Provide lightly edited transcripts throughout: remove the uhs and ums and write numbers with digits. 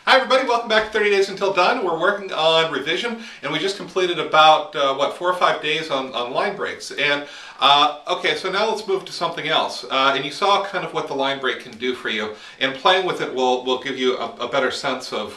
Hi everybody, welcome back to 30 Days Until Done. We're working on revision and we just completed about, 4 or 5 days on line breaks. And okay, so now let's move to something else. And you saw kind of what the line break can do for you. And playing with it will give you a better sense of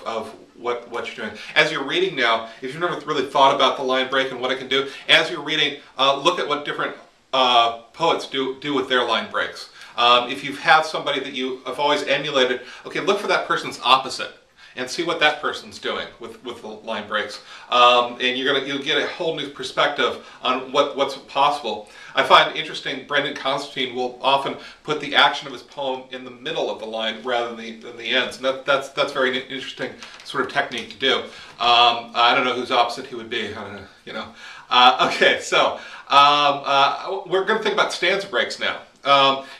what you're doing. As you're reading now, if you've never really thought about the line break and what it can do, as you're reading, look at what different poets do with their line breaks. If you have somebody that you have always emulated, okay, look for that person's opposite and see what that person's doing with the line breaks. And you'll get a whole new perspective on what's possible. I find interesting, Brendan Constantine will often put the action of his poem in the middle of the line rather than the ends. And that's very interesting sort of technique to do. I don't know whose opposite he would be. I don't know, you know. Okay, so we're going to think about stanza breaks now.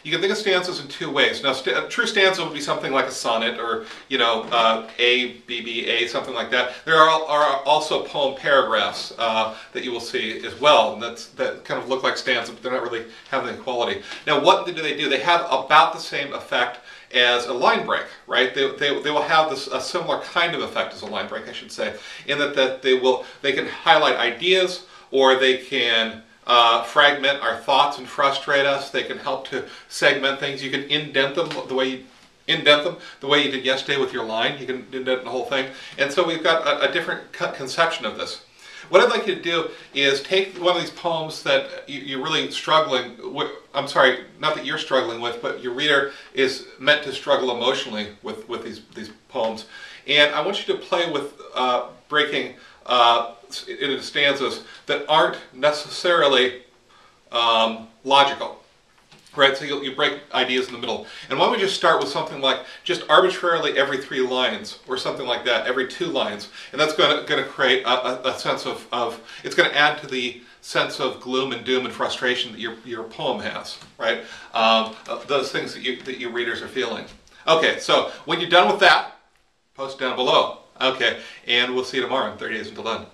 You can think of stanzas in two ways. Now, a true stanza would be something like a sonnet, or A, B, B, A, something like that. There are also poem paragraphs that you will see as well, and that kind of look like stanzas, but they're not really having the quality. Now, what do? They have about the same effect as a line break, right? They will have a similar kind of effect as a line break, I should say, in that they can highlight ideas, or they can fragment our thoughts and frustrate us. They can help to segment things. You can indent them the way you did yesterday with your line. You can indent the whole thing. And so we've got a different conception of this. What I'd like you to do is take one of these poems that you're really struggling with. I'm sorry, not that you're struggling with, but your reader is meant to struggle emotionally with these poems. And I want you to play with breaking into stanzas that aren't necessarily logical, right? So you break ideas in the middle. And why don't we just start with something like just arbitrarily every 3 lines, or something like that, every 2 lines, and that's going to create a sense of it's going to add to the sense of gloom and doom and frustration that your poem has, right? Those things that your readers are feeling. Okay, so when you're done with that, post down below. Okay, and we'll see you tomorrow in 30 Days Until Done.